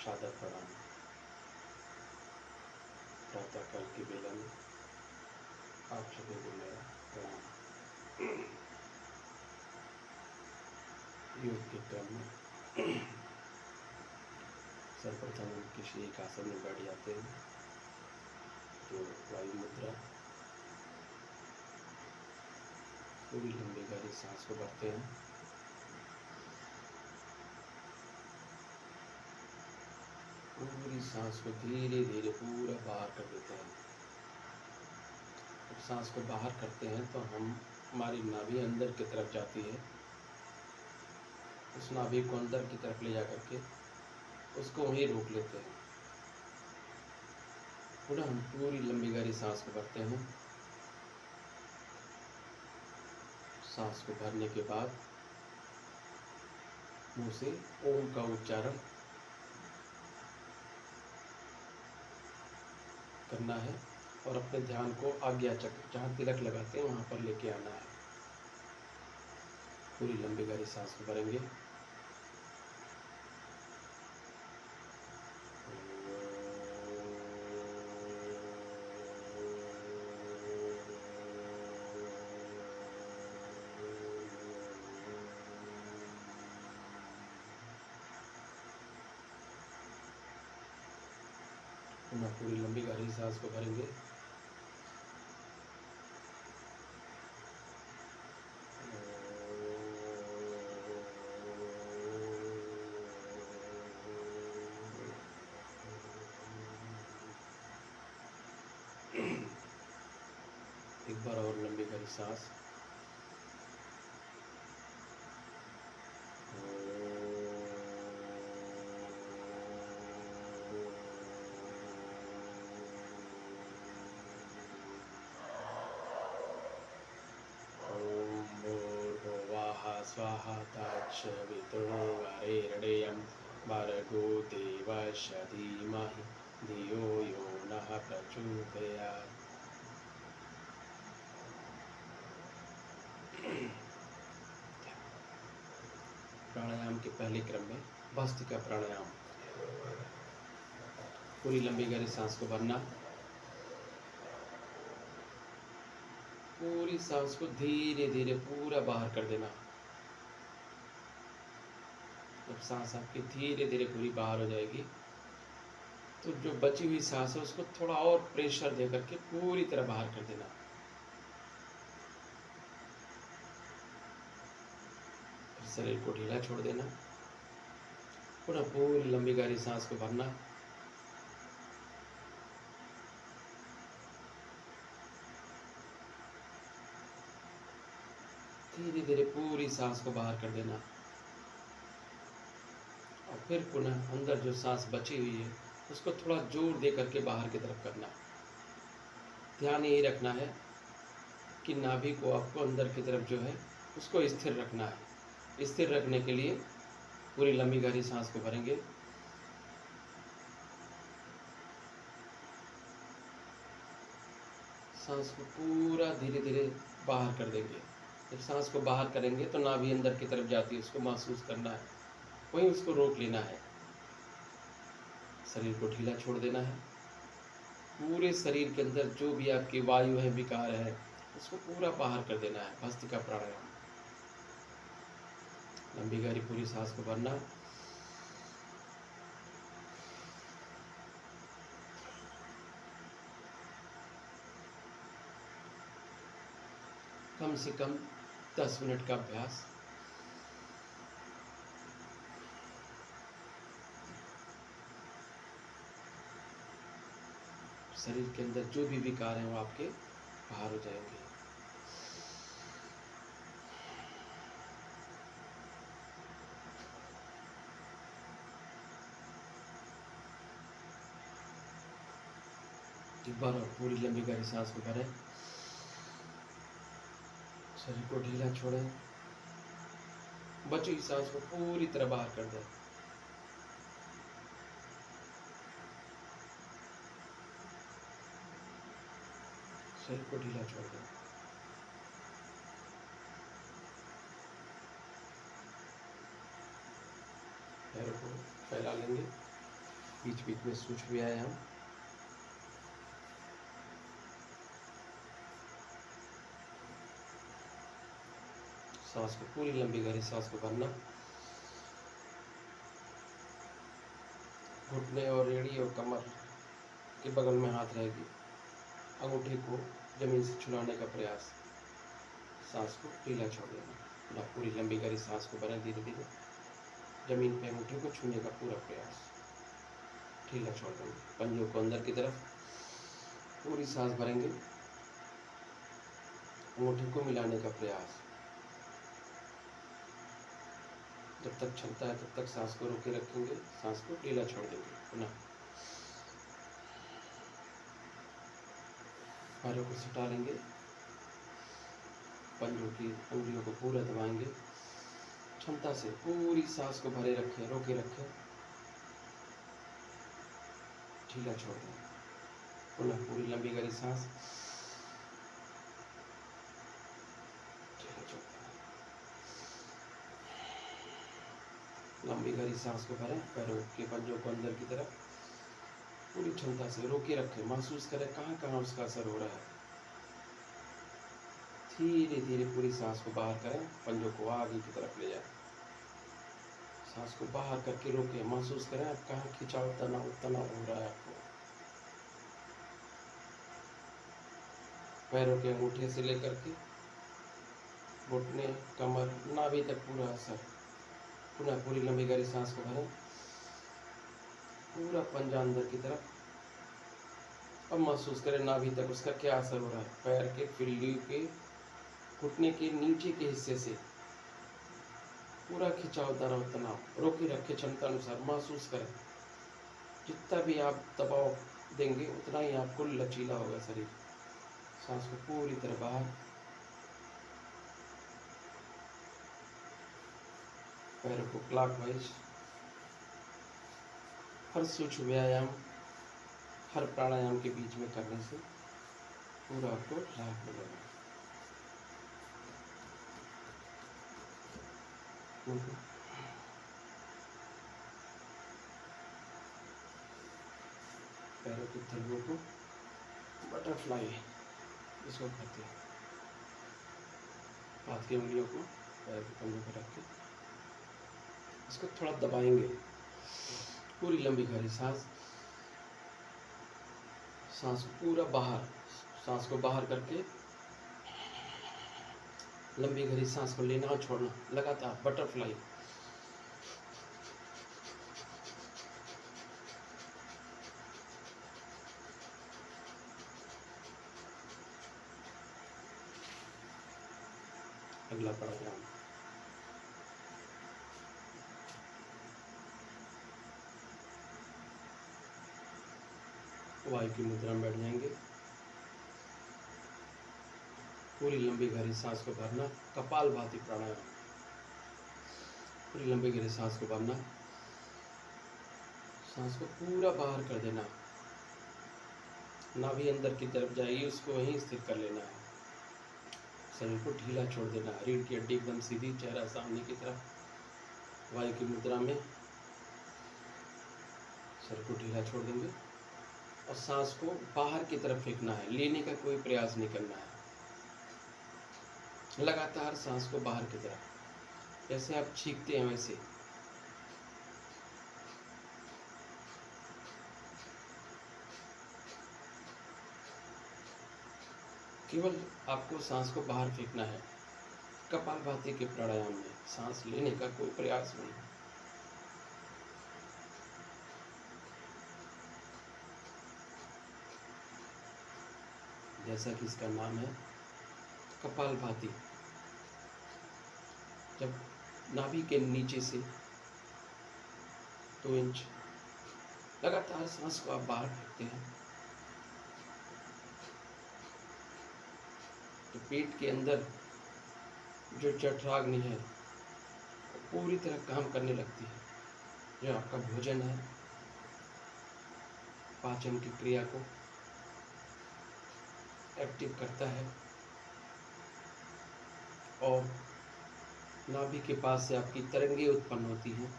सादर प्रणाम। प्रातःकाल की बेला में आप सभी को मेरा प्रणाम। योग के क्रम में सर्वप्रथम हम किसी एक आसन में बैठ जाते हैं, जो वायु मुद्रा। पूरी लंबी गहरी सांस को भरते हैं, पूरी सांस को धीरे धीरे पूरा बाहर कर देते हैं। जब सांस को बाहर करते हैं तो हमारी नाभि अंदर की तरफ जाती है। उस नाभि को अंदर की तरफ ले जा करके उसको वहीं रोक लेते हैं। पुनः हम पूरी लंबी गहरी सांस को भरते हैं। सांस को भरने के बाद मुंह से ओम का उच्चारण करना है और अपने ध्यान को आज्ञा चक्र, जहाँ तिलक लगाते हैं वहाँ पर लेके आना है। पूरी लंबी गहरी सांस को भरेंगे। पुनः पूरी लंबी गहरी सांस को भरेंगे। एक बार और लंबी गहरी सांस। स्वाहा तत्सवितुर्वरेण्यं भर्गो देवस्य धीमहि धियो यो नः प्रचोदयात्। प्राणायाम के पहले क्रम में भस्त्रिका प्राणायाम। पूरी लंबी गहरी सांस को भरना, पूरी सांस को धीरे धीरे पूरा बाहर कर देना। जब सांस आपकी धीरे धीरे पूरी बाहर हो जाएगी तो जो बची हुई सांस है उसको थोड़ा और प्रेशर दे करके पूरी तरह बाहर कर देना। शरीर को ढीला छोड़ देना। पुनः पूरी लंबी गहरी सांस को भरना। धीरे धीरे पूरी सांस को बाहर कर देना और फिर पुनः अंदर जो सांस बची हुई है उसको थोड़ा जोर दे करके बाहर की तरफ करना। ध्यान यही रखना है कि नाभि को आपको अंदर की तरफ जो है उसको स्थिर रखना है। स्थिर रखने के लिए पूरी लंबी गहरी सांस को भरेंगे। सांस को पूरा धीरे धीरे बाहर कर देंगे। जब सांस को बाहर करेंगे तो नाभि अंदर की तरफ जाती है, उसको महसूस करना है, वहीं उसको रोक लेना है। शरीर को ढीला छोड़ देना है। पूरे शरीर के अंदर जो भी आपकी वायु है, विकार है, उसको पूरा बाहर कर देना है। भस्त्रिका प्राणायाम। लंबी गहरी पूरी सांस को भरना। कम से कम 10 मिनट का अभ्यास। शरीर के अंदर जो भी विकार हैं वो आपके बाहर हो जाएंगे। एक बार और पूरी लंबी गहरी सांस को भरें। शरीर को ढीला छोड़ें। बची हुई सांस को पूरी तरह बाहर कर दें। शरीर को ढीला छोड़ दें। पैरों को फैला लेंगे। बीच बीच में सूक्ष्म व्यायाम। सांस को पूरी लंबी गहरी सांस को भरना। घुटने और रीढ़ और कमर के बगल में हाथ रहेगी। अंगूठे को जमीन से छुलाने का प्रयास। सांस को ढीला छोड़ देना। ना पूरी लंबी गहरी सांस को भरें धीरे धीरे। जमीन पे अंगूठे को छूने का पूरा प्रयास। ढीला छोड़ देंगे। पंजों को अंदर की तरफ पूरी सांस भरेंगे। अंगूठे को मिलाने का प्रयास। जब तक क्षमता है तब तक सांस को रोके रखेंगे। सांस को ढीला छोड़ देंगे। पुनः पैरों को सटा लेंगे। पंजों की उंगलियों को पूरा दबाएंगे। क्षमता से पूरी सांस को भरे रखें, रोके रखें। ढीला छोड़ दें। पुनः पूरी लंबी गहरी सांस। ढीला छोड़ दें। लंबी गहरी सांस को भरें। पैरों के पंजों को अंदर की तरफ पूरी क्षमता से रोके रखें। महसूस करें कहाँ कहाँ उसका असर हो रहा है। धीरे धीरे पूरी सांस को बाहर करें। पंजों को आगे की तरफ ले जाएं। सांस को बाहर करके रोकें। महसूस करें आप कहाँ खिंचाव तनाव हो रहा है आपको। पैरों के अंगूठे से लेकर के घुटने, कमर, नाभि तक पूरा असर। पुनः पूरी लंबी गहरी सांस को भरें। पूरा पंजा अंदर की तरफ। अब महसूस करें नाभि तक उसका क्या असर हो रहा है। पैर के फिल्ली के घुटने के नीचे के हिस्से से पूरा खिंचाव तनाव रोके रखे। क्षमता अनुसार महसूस करें। जितना भी आप दबाव देंगे उतना ही आपको लचीला होगा शरीर। सांस को पूरी तरह बाहर। पैरों को क्लॉकवाइज। हर सूक्ष्म व्यायाम, हर प्राणायाम के बीच में करने से पूरा आपको लाभ मिलेगा। पैरों के तलवों को बटरफ्लाई इसको कहते हैं। हाथ की उंगलियों को पैर के पंजों पर रख के इसको थोड़ा दबाएंगे। पूरी लंबी गहरी सांस। सांस को पूरा बाहर। सांस को बाहर करके लंबी गहरी सांस को लेना और छोड़ना लगातार बटरफ्लाई। अगला प्राणायाम। वायु की मुद्रा में बैठ जाएंगे। पूरी लंबी गहरी सांस को भरना। कपालभाति प्राणायाम। पूरी लंबी गहरी सांस को भरना। सांस को पूरा बाहर कर देना। नाभि अंदर की तरफ जाएगी, उसको वहीं स्थिर कर लेना है। शरीर को ढीला छोड़ देना। रीढ़ की हड्डी एकदम सीधी, चेहरा सामने की तरफ। वायु की मुद्रा में शरीर को ढीला छोड़ देंगे और सांस को बाहर की तरफ फेंकना है। लेने का कोई प्रयास नहीं करना है। लगातार सांस को बाहर की तरफ, जैसे आप छींकते हैं वैसे। केवल आपको सांस को बाहर फेंकना है। कपालभाति के प्राणायाम में सांस लेने का कोई प्रयास नहीं। जैसा कि इसका नाम है कपालभाति। जब नाभि के नीचे से 2 इंच लगातार सांस को आप बाहर फेंकते हैं तो पेट के अंदर जो जठराग्नि है वो पूरी तरह काम करने लगती है। जो आपका भोजन है, पाचन की क्रिया को एक्टिव करता है और नाभि के पास से आपकी तरंगे उत्पन्न होती हैं।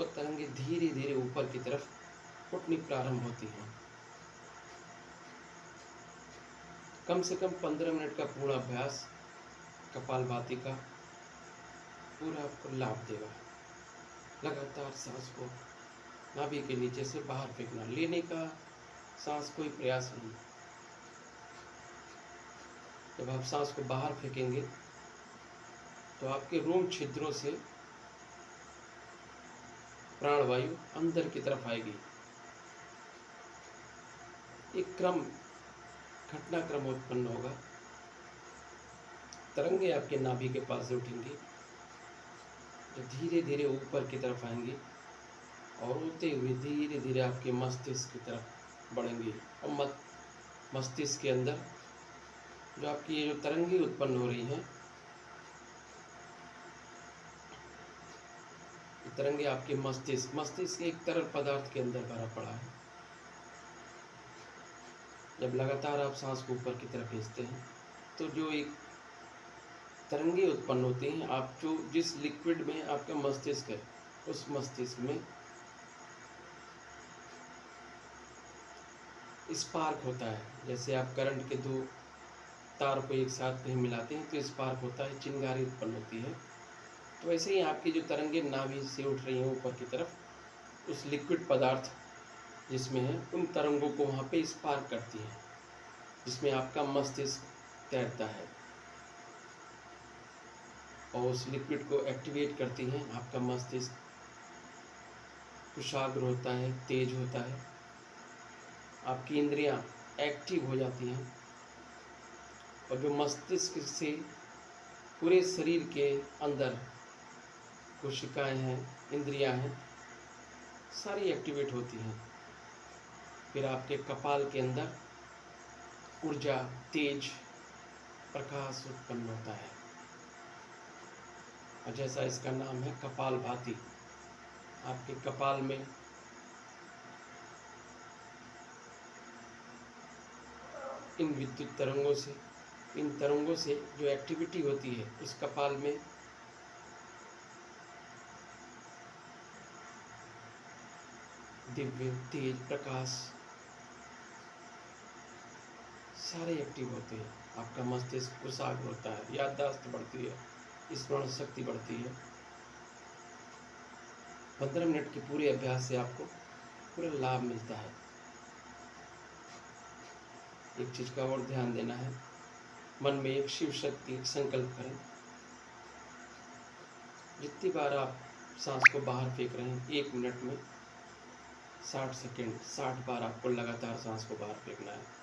वो तरंगे धीरे धीरे ऊपर की तरफ उठनी प्रारंभ होती हैं। कम से कम 15 मिनट का पूर्ण अभ्यास कपालभाति का पूरा आपको लाभ देगा। लगातार सांस को नाभि के नीचे से बाहर फेंकना, लेने का सांस कोई प्रयास नहीं। जब आप सांस को बाहर फेंकेंगे तो आपके रोम छिद्रों से प्राणवायु अंदर की तरफ आएगी। एक घटनाक्रम उत्पन्न होगा। तरंगे आपके नाभि के पास से उठेंगी, जो धीरे धीरे ऊपर की तरफ आएंगी और होते हुए धीरे धीरे आपके मस्तिष्क की तरफ बढ़ेंगी। और मस्तिष्क के अंदर जो आपकी ये जो तरंगे उत्पन्न हो रही हैं, तरंगे आपके मस्तिष्क एक तरल पदार्थ के अंदर भरा पड़ा है। जब लगातार आप सांस को ऊपर की तरफ खींचते हैं तो जो एक तरंगे उत्पन्न होती हैं, आप जो जिस लिक्विड में आपका मस्तिष्क है, उस मस्तिष्क में स्पार्क होता है। जैसे आप करंट के दो तार को एक साथ कहीं मिलाते हैं तो स्पार्क होता है, चिंगारी उत्पन्न होती है। तो ऐसे ही आपकी जो तरंगे नाभि से उठ रही हैं ऊपर की तरफ, उस लिक्विड पदार्थ जिसमें है, उन तरंगों को वहाँ पे स्पार्क करती हैं, जिसमें आपका मस्तिष्क तैरता है और उस लिक्विड को एक्टिवेट करती हैं। आपका मस्तिष्क कुशाग्र होता है, तेज होता है, आपकी इंद्रियां एक्टिव हो जाती हैं और जो मस्तिष्क से पूरे शरीर के अंदर कोशिकाएं हैं, इंद्रियां हैं, सारी एक्टिवेट होती हैं। फिर आपके कपाल के अंदर ऊर्जा, तेज, प्रकाश उत्पन्न होता है और जैसा इसका नाम है कपालभाति, आपके कपाल में इन विद्युत तरंगों से, इन तरंगों से जो एक्टिविटी होती है उस कपाल में दिव्य तेज प्रकाश सारे एक्टिव होते हैं। आपका मस्तिष्क कुशाग्र होता है, याददाश्त बढ़ती है, स्मरण शक्ति बढ़ती है। 15 मिनट के पूरे अभ्यास से आपको पूरा लाभ मिलता है। एक चीज का और ध्यान देना है, मन में एक शिव शक्ति एक संकल्प करें। जितनी बार आप सांस को बाहर फेंक रहे हैं, 1 मिनट में 60 सेकेंड 60 बार आपको लगातार सांस को बाहर फेंकना है।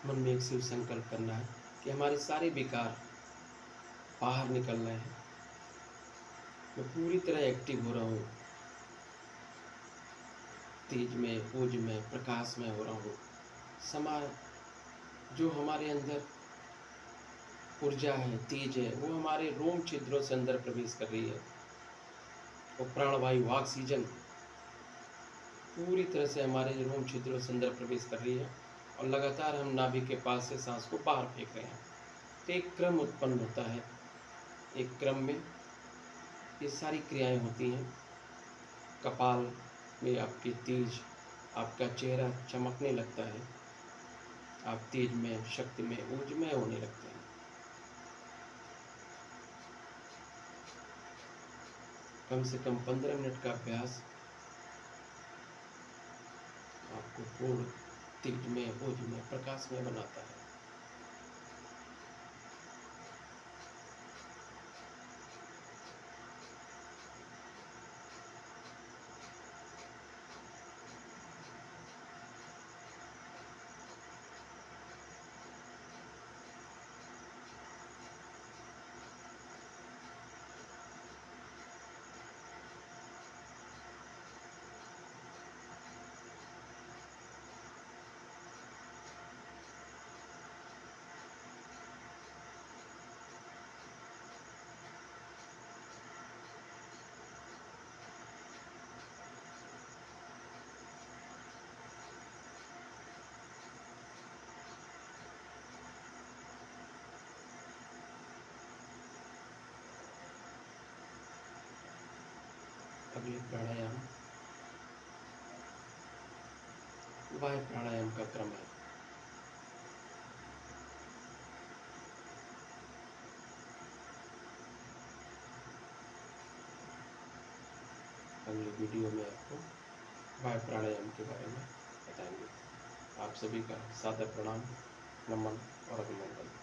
मन में एक शिव संकल्प करना है कि हमारे सारे विकार बाहर निकल रहे हैं, मैं पूरी तरह एक्टिव हो रहा हूँ, तेज में, ऊर्ज में, प्रकाश में हो रहा हूँ। जो हमारे अंदर ऊर्जा है, तेज है, वो हमारे रोम छिद्रों से अंदर प्रवेश कर रही है। वो प्राणवायु, ऑक्सीजन पूरी तरह से हमारे रोम छिद्रों से अंदर प्रवेश कर रही है और लगातार हम नाभि के पास से सांस को बाहर फेंक रहे हैं। तो एक क्रम उत्पन्न होता है। एक क्रम में ये सारी क्रियाएं होती हैं। कपाल में आपकी तेज, आपका चेहरा चमकने लगता है, आप तेज में, शक्ति में, ऊर्जमय होने लगते हैं। कम से कम 15 मिनट का अभ्यास आपको पूर्ण तेज में, ऊर्ज में, प्रकाश में बनाता है। अगले प्राणायाम वायु प्राणायाम का क्रम है। अगली वीडियो में आपको वायु प्राणायाम के बारे में बताएंगे। आप सभी का सादर प्रणाम, नमन और अभिनंदन।